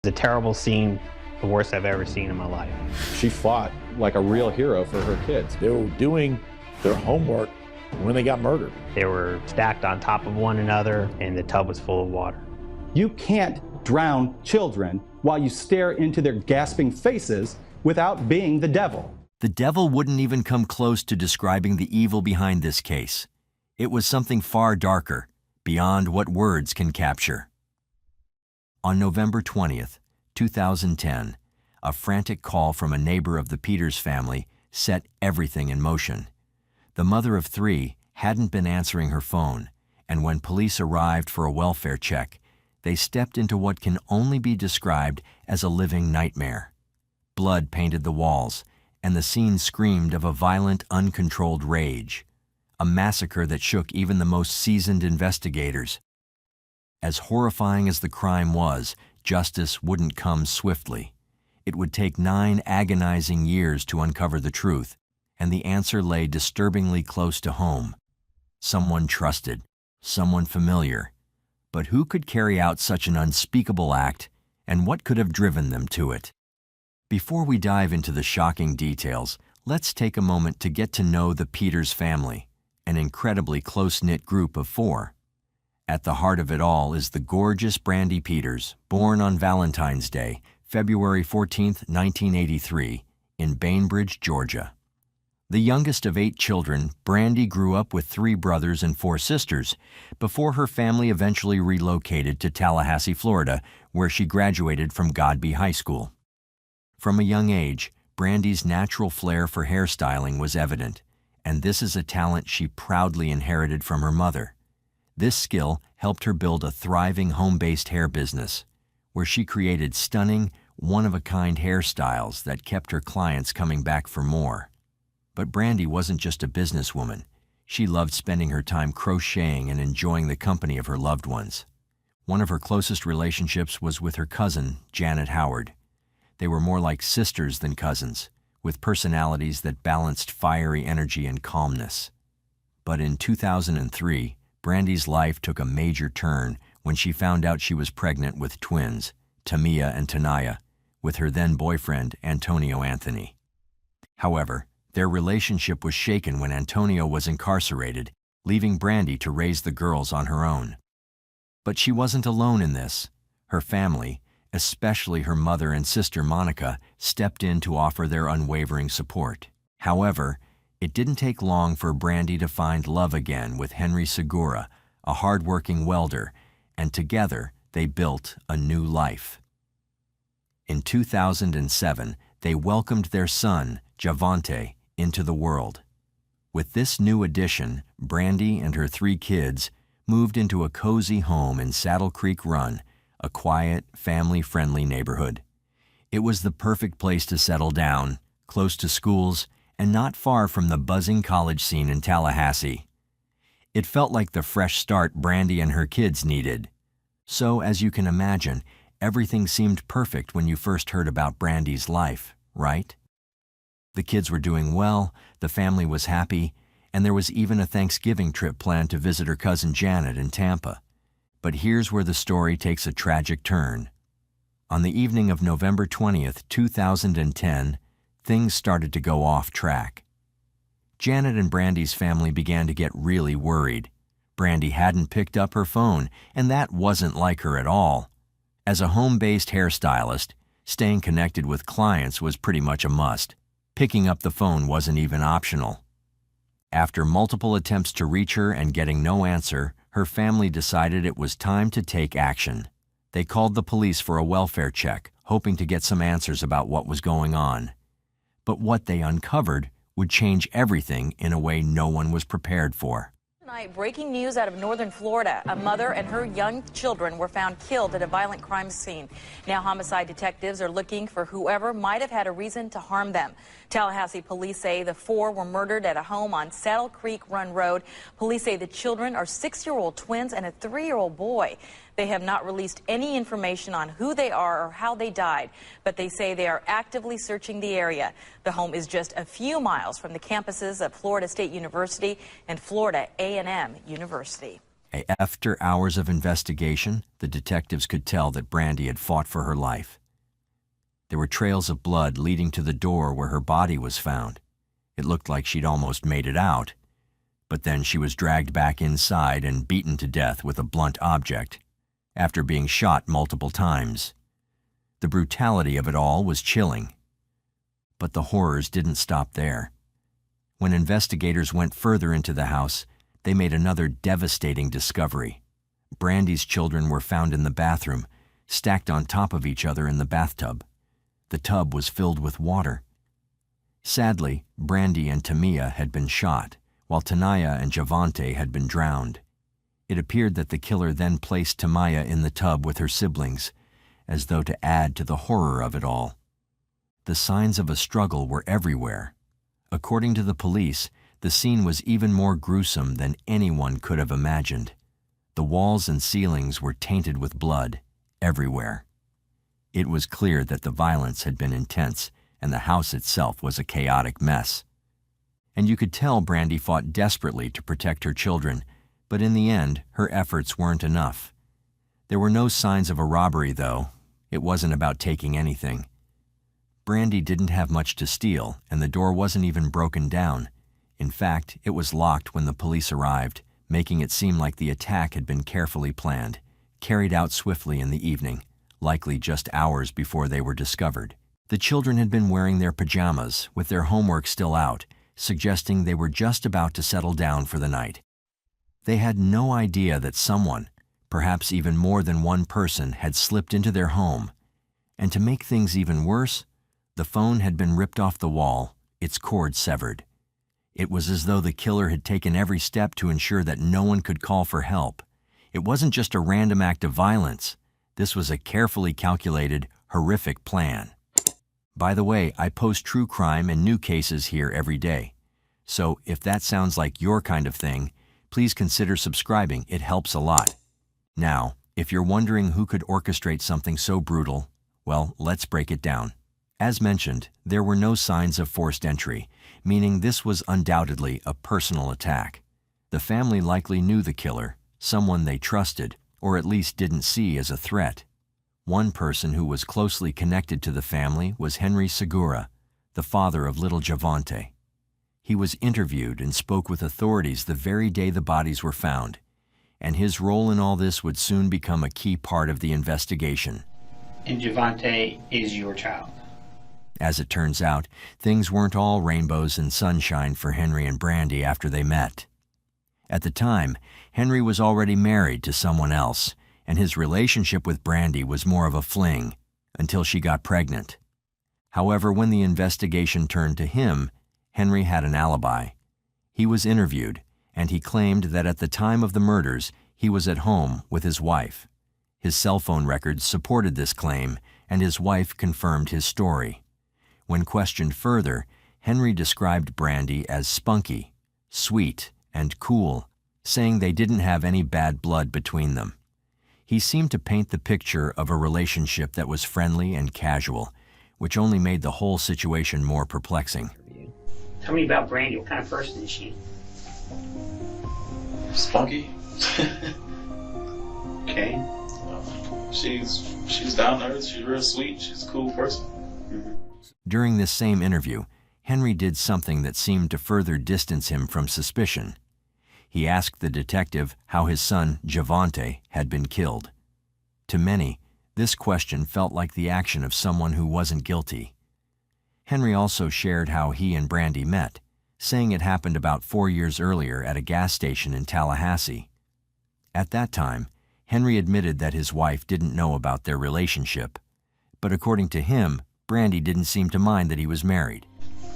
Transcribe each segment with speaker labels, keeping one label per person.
Speaker 1: The terrible scene, the worst I've ever seen in my life.
Speaker 2: She fought like a real hero for her kids.
Speaker 3: They were doing their homework when they got murdered.
Speaker 1: They were stacked on top of one another, and the tub was full of water.
Speaker 4: You can't drown children while you stare into their gasping faces without being the devil.
Speaker 5: The devil wouldn't even come close to describing the evil behind this case. It was something far darker, beyond what words can capture. On November 20th, 2010, a frantic call from a neighbor of the Peters family set everything in motion. The mother of three hadn't been answering her phone, and when police arrived for a welfare check, they stepped into what can only be described as a living nightmare. Blood painted the walls, and the scene screamed of a violent, uncontrolled rage, a massacre that shook even the most seasoned investigators. As horrifying as the crime was, justice wouldn't come swiftly. It would take 9 agonizing years to uncover the truth, and the answer lay disturbingly close to home. Someone trusted, someone familiar. But who could carry out such an unspeakable act, and what could have driven them to it? Before we dive into the shocking details, let's take a moment to get to know the Peters family, an incredibly close-knit group of 4. At the heart of it all is the gorgeous Brandy Peters, born on Valentine's Day, February 14, 1983, in Bainbridge, Georgia. The youngest of 8 children, Brandy grew up with 3 brothers and 4 sisters before her family eventually relocated to Tallahassee, Florida, where she graduated from Godby High School. From a young age, Brandy's natural flair for hairstyling was evident, and this is a talent she proudly inherited from her mother. This skill helped her build a thriving home-based hair business, where she created stunning, one-of-a-kind hairstyles that kept her clients coming back for more. But Brandy wasn't just a businesswoman. She loved spending her time crocheting and enjoying the company of her loved ones. One of her closest relationships was with her cousin, Janet Howard. They were more like sisters than cousins, with personalities that balanced fiery energy and calmness. But in 2003, Brandy's life took a major turn when she found out she was pregnant with twins, Tamia and Tanaya, with her then-boyfriend, Antonio Anthony. However, their relationship was shaken when Antonio was incarcerated, leaving Brandy to raise the girls on her own. But she wasn't alone in this. Her family, especially her mother and sister Monica, stepped in to offer their unwavering support. However, it didn't take long for Brandy to find love again with Henry Segura, a hard-working welder, and together they built a new life. In 2007, they welcomed their son, Javante, into the world. With this new addition, Brandy and her 3 kids moved into a cozy home in Saddle Creek Run, a quiet, family-friendly neighborhood. It was the perfect place to settle down, close to schools, and not far from the buzzing college scene in Tallahassee. It felt like the fresh start Brandy and her kids needed. So, as you can imagine, everything seemed perfect when you first heard about Brandy's life, right? The kids were doing well, the family was happy, and there was even a Thanksgiving trip planned to visit her cousin Janet in Tampa. But here's where the story takes a tragic turn. On the evening of November 20th, 2010, things started to go off track. Janet and Brandy's family began to get really worried. Brandy hadn't picked up her phone, and that wasn't like her at all. As a home-based hairstylist, staying connected with clients was pretty much a must. Picking up the phone wasn't even optional. After multiple attempts to reach her and getting no answer, her family decided it was time to take action. They called the police for a welfare check, hoping to get some answers about what was going on. But what they uncovered would change everything in a way no one was prepared for.
Speaker 6: Tonight, breaking news out of northern Florida. A mother and her young children were found killed at a violent crime scene. Now homicide detectives are looking for whoever might have had a reason to harm them. Tallahassee police say the 4 were murdered at a home on Saddle Creek Run Road. Police say the children are 6-year-old twins and a 3-year-old boy. They have not released any information on who they are or how they died, but they say they are actively searching the area. The home is just a few miles from the campuses of Florida State University and Florida A&M University.
Speaker 5: After hours of investigation, the detectives could tell that Brandy had fought for her life. There were trails of blood leading to the door where her body was found. It looked like she'd almost made it out, but then she was dragged back inside and beaten to death with a blunt object, after being shot multiple times. The brutality of it all was chilling. But the horrors didn't stop there. When investigators went further into the house, they made another devastating discovery. Brandy's children were found in the bathroom, stacked on top of each other in the bathtub. The tub was filled with water. Sadly, Brandy and Tamia had been shot, while Tanaya and Javante had been drowned. It appeared that the killer then placed Tamaya in the tub with her siblings, as though to add to the horror of it all. The signs of a struggle were everywhere. According to the police, the scene was even more gruesome than anyone could have imagined. The walls and ceilings were tainted with blood, everywhere. It was clear that the violence had been intense, and the house itself was a chaotic mess. And you could tell Brandy fought desperately to protect her children, but in the end, her efforts weren't enough. There were no signs of a robbery, though. It wasn't about taking anything. Brandy didn't have much to steal, and the door wasn't even broken down. In fact, it was locked when the police arrived, making it seem like the attack had been carefully planned, carried out swiftly in the evening, likely just hours before they were discovered. The children had been wearing their pajamas, with their homework still out, suggesting they were just about to settle down for the night. They had no idea that someone, perhaps even more than one person, had slipped into their home. And to make things even worse, the phone had been ripped off the wall, its cord severed. It was as though the killer had taken every step to ensure that no one could call for help. It wasn't just a random act of violence. This was a carefully calculated, horrific plan. By the way, I post true crime and new cases here every day. So if that sounds like your kind of thing, please consider subscribing. It helps a lot. Now, if you're wondering who could orchestrate something so brutal, well, let's break it down. As mentioned, there were no signs of forced entry, meaning this was undoubtedly a personal attack. The family likely knew the killer, someone they trusted, or at least didn't see as a threat. One person who was closely connected to the family was Henry Segura, the father of little Javante. He was interviewed and spoke with authorities the very day the bodies were found, and his role in all this would soon become a key part of the investigation.
Speaker 7: And Javante is your child?
Speaker 5: As it turns out, things weren't all rainbows and sunshine for Henry and Brandy after they met. At the time, Henry was already married to someone else, and his relationship with Brandy was more of a fling, until she got pregnant. However, when the investigation turned to him, Henry had an alibi. He was interviewed, and he claimed that at the time of the murders, he was at home with his wife. His cell phone records supported this claim, and his wife confirmed his story. When questioned further, Henry described Brandy as spunky, sweet, and cool, saying they didn't have any bad blood between them. He seemed to paint the picture of a relationship that was friendly and casual, which only made the whole situation more perplexing.
Speaker 7: Tell me about Brandy. What kind of person is she?
Speaker 8: Spunky.
Speaker 7: Okay.
Speaker 8: She's down to earth. She's real sweet. She's a cool person.
Speaker 5: During this same interview, Henry did something that seemed to further distance him from suspicion. He asked the detective how his son, Javante, had been killed. To many, this question felt like the action of someone who wasn't guilty. Henry also shared how he and Brandy met, saying it happened about 4 years earlier at a gas station in Tallahassee. At that time, Henry admitted that his wife didn't know about their relationship, but according to him, Brandy didn't seem to mind that he was married.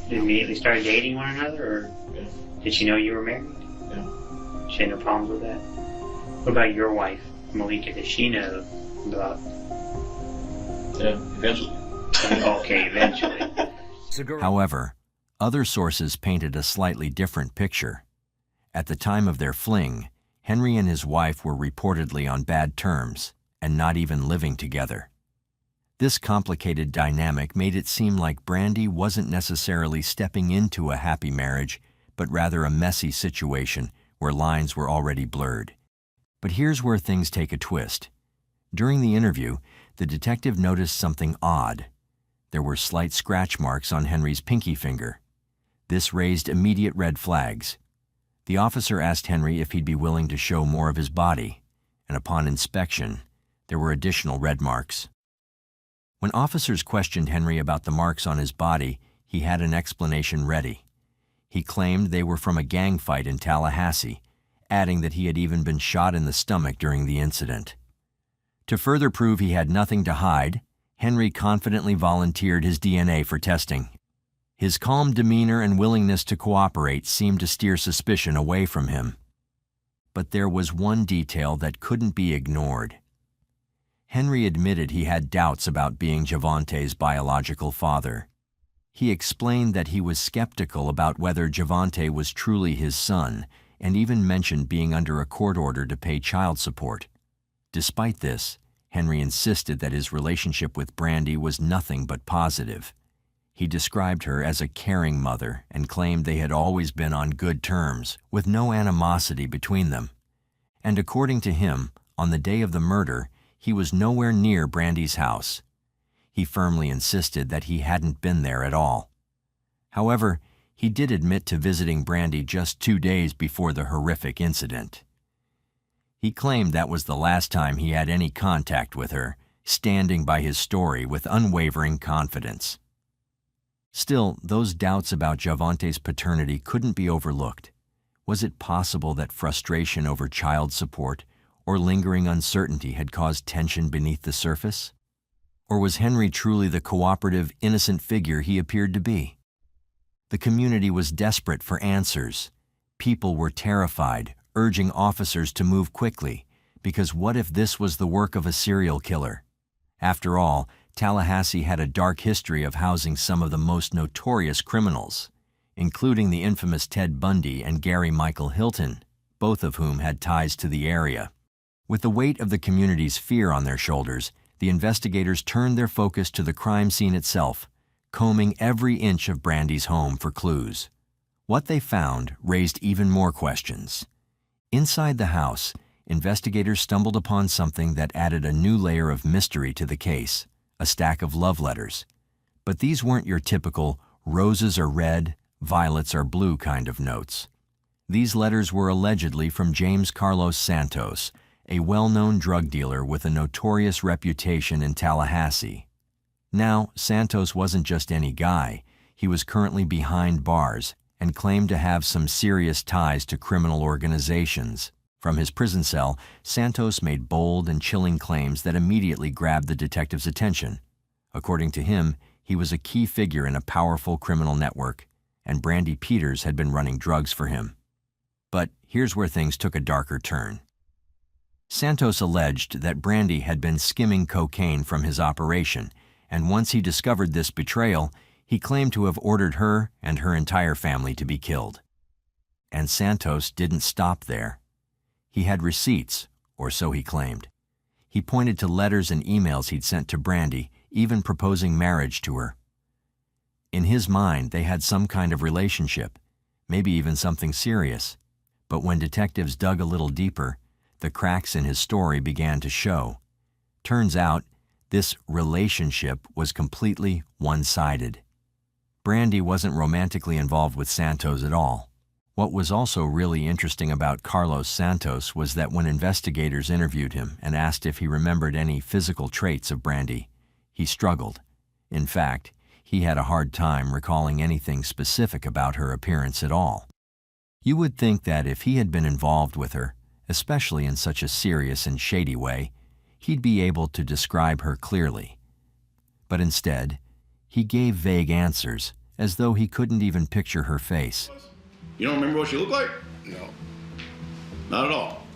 Speaker 7: You immediately started dating one another, or did she know you were married?
Speaker 8: Yeah.
Speaker 7: She had no problems with that? What about your wife, Malika? Does she know about...
Speaker 8: Yeah, eventually.
Speaker 7: Okay, eventually.
Speaker 5: However, other sources painted a slightly different picture. At the time of their fling, Henry and his wife were reportedly on bad terms and not even living together. This complicated dynamic made it seem like Brandy wasn't necessarily stepping into a happy marriage, but rather a messy situation where lines were already blurred. But here's where things take a twist. During the interview, the detective noticed something odd. There were slight scratch marks on Henry's pinky finger. This raised immediate red flags. The officer asked Henry if he'd be willing to show more of his body, and upon inspection, there were additional red marks. When officers questioned Henry about the marks on his body, he had an explanation ready. He claimed they were from a gang fight in Tallahassee, adding that he had even been shot in the stomach during the incident. To further prove he had nothing to hide, Henry confidently volunteered his DNA for testing. His calm demeanor and willingness to cooperate seemed to steer suspicion away from him. But there was one detail that couldn't be ignored. Henry admitted he had doubts about being Javante's biological father. He explained that he was skeptical about whether Javante was truly his son, and even mentioned being under a court order to pay child support. Despite this, Henry insisted that his relationship with Brandy was nothing but positive. He described her as a caring mother and claimed they had always been on good terms, with no animosity between them. And according to him, on the day of the murder, he was nowhere near Brandy's house. He firmly insisted that he hadn't been there at all. However, he did admit to visiting Brandy just 2 days before the horrific incident. He claimed that was the last time he had any contact with her, standing by his story with unwavering confidence. Still, those doubts about Javante's paternity couldn't be overlooked. Was it possible that frustration over child support or lingering uncertainty had caused tension beneath the surface? Or was Henry truly the cooperative, innocent figure he appeared to be? The community was desperate for answers. People were terrified, urging officers to move quickly, because what if this was the work of a serial killer? After all, Tallahassee had a dark history of housing some of the most notorious criminals, including the infamous Ted Bundy and Gary Michael Hilton, both of whom had ties to the area. With the weight of the community's fear on their shoulders, the investigators turned their focus to the crime scene itself, combing every inch of Brandy's home for clues. What they found raised even more questions. Inside the house, investigators stumbled upon something that added a new layer of mystery to the case, a stack of love letters. But these weren't your typical roses are red, violets are blue kind of notes. These letters were allegedly from James Carlos Santos, a well-known drug dealer with a notorious reputation in Tallahassee. Now, Santos wasn't just any guy. He was currently behind bars and claimed to have some serious ties to criminal organizations. From his prison cell, Santos made bold and chilling claims that immediately grabbed the detective's attention. According to him, he was a key figure in a powerful criminal network, and Brandy Peters had been running drugs for him. But here's where things took a darker turn. Santos alleged that Brandy had been skimming cocaine from his operation, and once he discovered this betrayal, he claimed to have ordered her and her entire family to be killed. And Santos didn't stop there. He had receipts, or so he claimed. He pointed to letters and emails he'd sent to Brandy, even proposing marriage to her. In his mind, they had some kind of relationship, maybe even something serious. But when detectives dug a little deeper, the cracks in his story began to show. Turns out, this relationship was completely one-sided. Brandy wasn't romantically involved with Santos at all. What was also really interesting about Carlos Santos was that when investigators interviewed him and asked if he remembered any physical traits of Brandy, he struggled. In fact, he had a hard time recalling anything specific about her appearance at all. You would think that if he had been involved with her, especially in such a serious and shady way, he'd be able to describe her clearly. But instead, he gave vague answers, as though he couldn't even picture her face.
Speaker 9: You don't remember what she looked like? No. Not at all.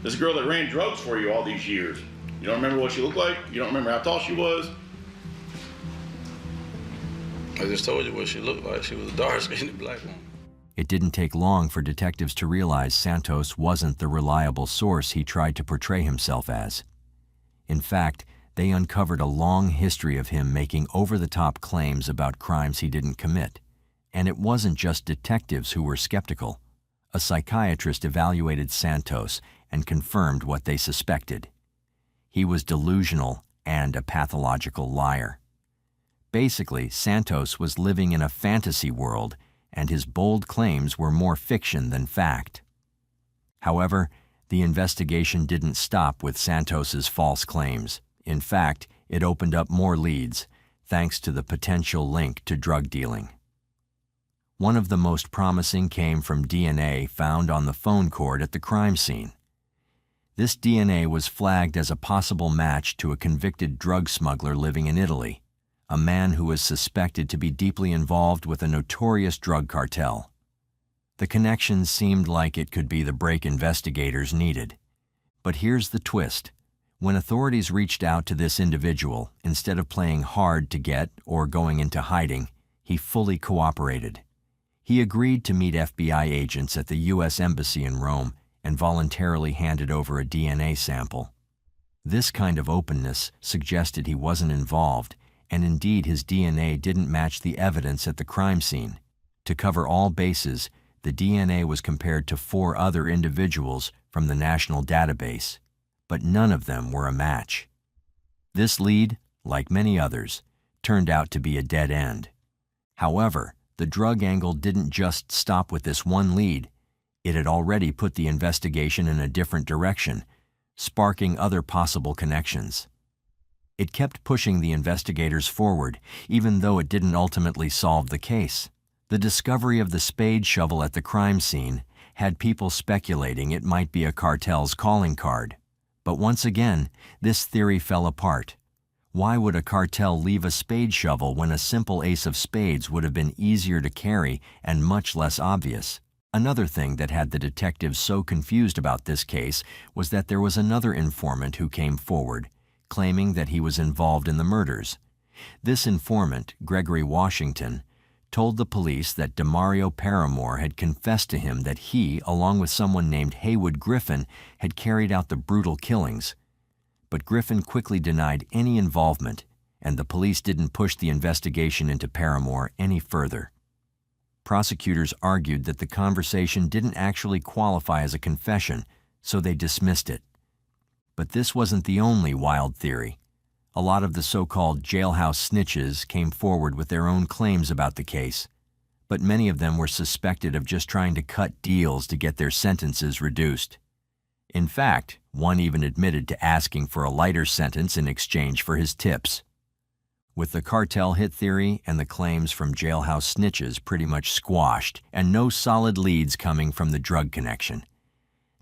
Speaker 9: This girl that ran drugs for you all these years, you don't remember what she looked like? You don't remember how tall she was?
Speaker 10: I just told you what she looked like. She was a dark-skinned black woman.
Speaker 5: It didn't take long for detectives to realize Santos wasn't the reliable source he tried to portray himself as. In fact, they uncovered a long history of him making over-the-top claims about crimes he didn't commit. And it wasn't just detectives who were skeptical. A psychiatrist evaluated Santos and confirmed what they suspected. He was delusional and a pathological liar. Basically, Santos was living in a fantasy world, and his bold claims were more fiction than fact. However, the investigation didn't stop with Santos's false claims. In fact, it opened up more leads, thanks to the potential link to drug dealing. One of the most promising came from DNA found on the phone cord at the crime scene. This DNA was flagged as a possible match to a convicted drug smuggler living in Italy, a man who was suspected to be deeply involved with a notorious drug cartel. The connection seemed like it could be the break investigators needed. But here's the twist. When authorities reached out to this individual, instead of playing hard to get or going into hiding, he fully cooperated. He agreed to meet FBI agents at the U.S. Embassy in Rome and voluntarily handed over a DNA sample. This kind of openness suggested he wasn't involved, and indeed his DNA didn't match the evidence at the crime scene. To cover all bases, the DNA was compared to 4 other individuals from the national database, but none of them were a match. This lead, like many others, turned out to be a dead end. However, the drug angle didn't just stop with this one lead. It had already put the investigation in a different direction, sparking other possible connections. It kept pushing the investigators forward, even though it didn't ultimately solve the case. The discovery of the spade shovel at the crime scene had people speculating it might be a cartel's calling card. But once again, this theory fell apart. Why would a cartel leave a spade shovel when a simple ace of spades would have been easier to carry and much less obvious? Another thing that had the detectives so confused about this case was that there was another informant who came forward, claiming that he was involved in the murders. This informant, Gregory Washington, told the police that Demario Paramore had confessed to him that he, along with someone named Haywood Griffin, had carried out the brutal killings. But Griffin quickly denied any involvement, and the police didn't push the investigation into Paramore any further. Prosecutors argued that the conversation didn't actually qualify as a confession, so they dismissed it. But this wasn't the only wild theory. A lot of the so-called jailhouse snitches came forward with their own claims about the case, but many of them were suspected of just trying to cut deals to get their sentences reduced. In fact, one even admitted to asking for a lighter sentence in exchange for his tips. With the cartel hit theory and the claims from jailhouse snitches pretty much squashed and no solid leads coming from the drug connection,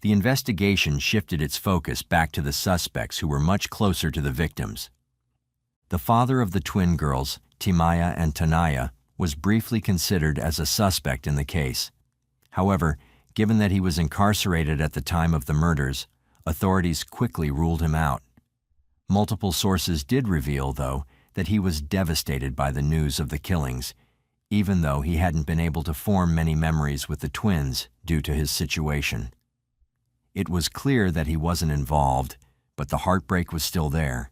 Speaker 5: the investigation shifted its focus back to the suspects who were much closer to the victims. The father of the twin girls, Timaya and Tanaya, was briefly considered as a suspect in the case. However, given that he was incarcerated at the time of the murders, authorities quickly ruled him out. Multiple sources did reveal, though, that he was devastated by the news of the killings, even though he hadn't been able to form many memories with the twins due to his situation. It was clear that he wasn't involved, but the heartbreak was still there.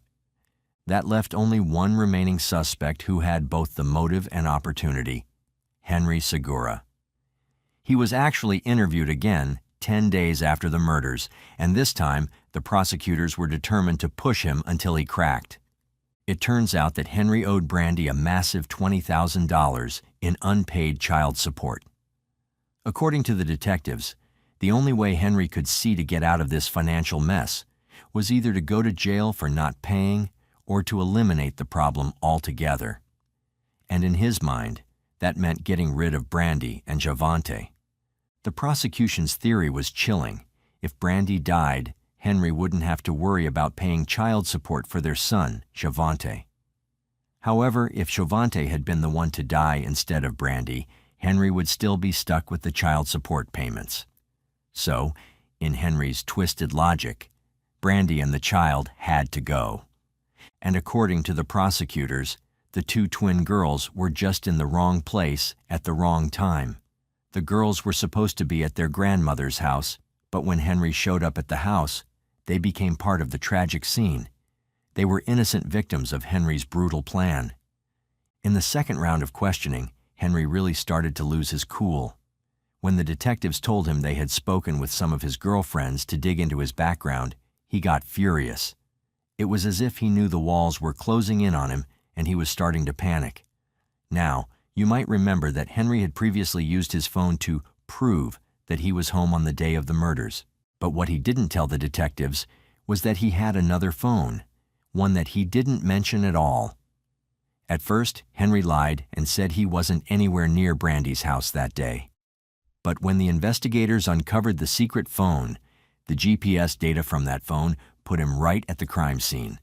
Speaker 5: That left only one remaining suspect who had both the motive and opportunity: Henry Segura. He was actually interviewed again 10 days after the murders, and this time the prosecutors were determined to push him until he cracked. It turns out that Henry owed Brandy a massive $20,000 in unpaid child support. According to the detectives, the only way Henry could see to get out of this financial mess was either to go to jail for not paying or to eliminate the problem altogether. And in his mind, that meant getting rid of Brandy and Javante. The prosecution's theory was chilling. If Brandy died, Henry wouldn't have to worry about paying child support for their son, Javante. However, if Javante had been the one to die instead of Brandy, Henry would still be stuck with the child support payments. So, in Henry's twisted logic, Brandy and the child had to go. And according to the prosecutors, the two twin girls were just in the wrong place at the wrong time. The girls were supposed to be at their grandmother's house, but when Henry showed up at the house, they became part of the tragic scene. They were innocent victims of Henry's brutal plan. In the second round of questioning, Henry really started to lose his cool. When the detectives told him they had spoken with some of his girlfriends to dig into his background, he got furious. It was as if he knew the walls were closing in on him and he was starting to panic. Now, you might remember that Henry had previously used his phone to prove that he was home on the day of the murders. But what he didn't tell the detectives was that he had another phone, one that he didn't mention at all. At first, Henry lied and said he wasn't anywhere near Brandy's house that day. But when the investigators uncovered the secret phone, the GPS data from that phone put him right at the crime scene.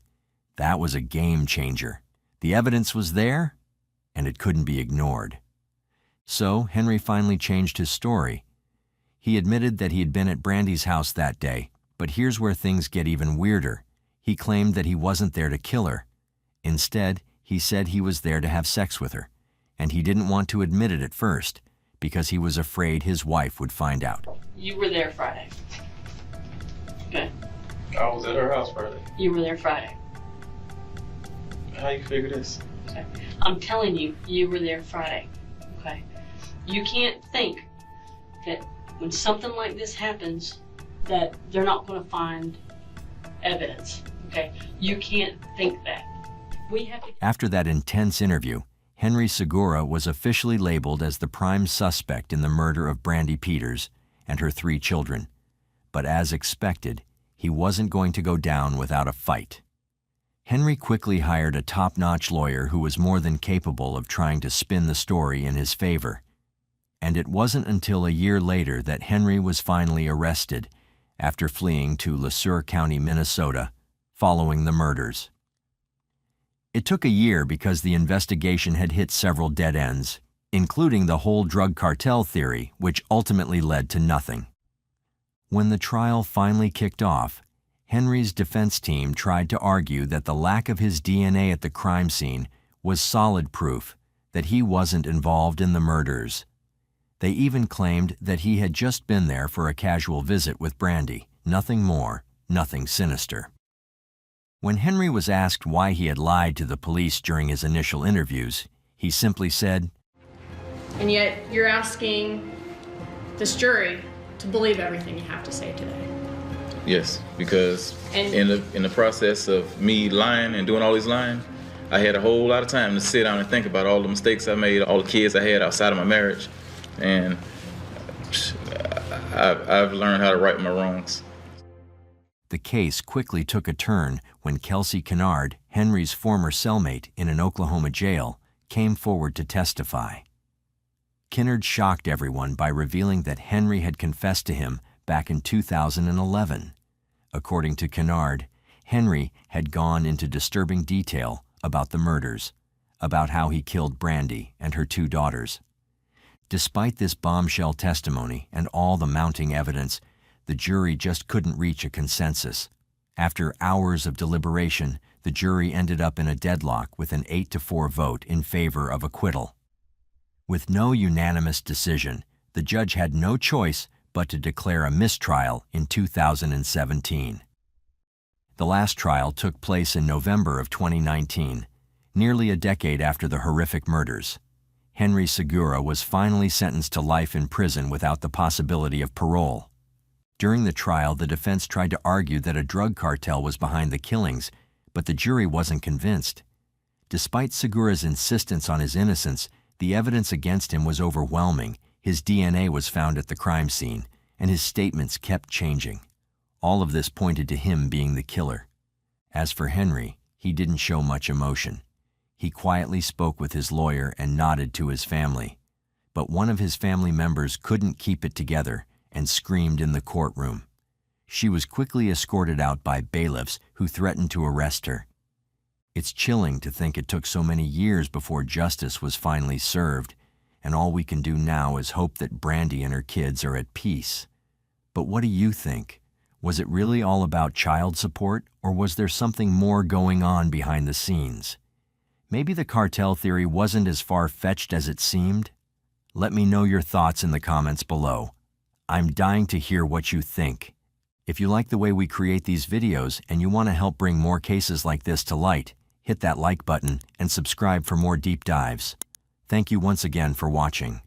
Speaker 5: That was a game changer. The evidence was there, and it couldn't be ignored. So Henry finally changed his story. He admitted that he had been at Brandy's house that day, but here's where things get even weirder. He claimed that he wasn't there to kill her. Instead, he said he was there to have sex with her, and he didn't want to admit it at first because he was afraid his wife would find out.
Speaker 11: You were there Friday. Okay.
Speaker 10: I was at her house Friday.
Speaker 11: You were there Friday.
Speaker 10: How you figure this?
Speaker 11: Okay. I'm telling you, you were there Friday. Okay. You can't think that when something like this happens, that they're not going to find evidence. Okay. You can't think that.
Speaker 5: After that intense interview, Henry Segura was officially labeled as the prime suspect in the murder of Brandy Peters and her 3 children. But as expected, he wasn't going to go down without a fight. Henry quickly hired a top-notch lawyer who was more than capable of trying to spin the story in his favor. And it wasn't until a year later that Henry was finally arrested after fleeing to LeSueur County, Minnesota, following the murders. It took a year because the investigation had hit several dead ends, including the whole drug cartel theory, which ultimately led to nothing. When the trial finally kicked off, Henry's defense team tried to argue that the lack of his DNA at the crime scene was solid proof that he wasn't involved in the murders. They even claimed that he had just been there for a casual visit with Brandy, nothing more, nothing sinister. When Henry was asked why he had lied to the police during his initial interviews, he simply said,
Speaker 12: "And yet you're asking this jury to believe everything you have to say today."
Speaker 10: Yes, because in the process of me lying and doing all these lying, I had a whole lot of time to sit down and think about all the mistakes I made, all the kids I had outside of my marriage, and I've learned how to right my wrongs.
Speaker 5: The case quickly took a turn when Kelsey Kennard, Henry's former cellmate in an Oklahoma jail, came forward to testify. Kennard shocked everyone by revealing that Henry had confessed to him back in 2011. According to Kennard, Henry had gone into disturbing detail about the murders, about how he killed Brandy and her 2 daughters. Despite this bombshell testimony and all the mounting evidence, the jury just couldn't reach a consensus. After hours of deliberation, the jury ended up in a deadlock with an 8-4 vote in favor of acquittal. With no unanimous decision, the judge had no choice but to declare a mistrial in 2017. The last trial took place in November of 2019, nearly a decade after the horrific murders. Henry Segura was finally sentenced to life in prison without the possibility of parole. During the trial, the defense tried to argue that a drug cartel was behind the killings, but the jury wasn't convinced. Despite Segura's insistence on his innocence, the evidence against him was overwhelming. His DNA was found at the crime scene, and his statements kept changing. All of this pointed to him being the killer. As for Henry, he didn't show much emotion. He quietly spoke with his lawyer and nodded to his family. But one of his family members couldn't keep it together and screamed in the courtroom. She was quickly escorted out by bailiffs who threatened to arrest her. It's chilling to think it took so many years before justice was finally served, and all we can do now is hope that Brandy and her kids are at peace. But what do you think? Was it really all about child support, or was there something more going on behind the scenes? Maybe the cartel theory wasn't as far-fetched as it seemed? Let me know your thoughts in the comments below. I'm dying to hear what you think. If you like the way we create these videos and you want to help bring more cases like this to light, hit that like button and subscribe for more deep dives. Thank you once again for watching.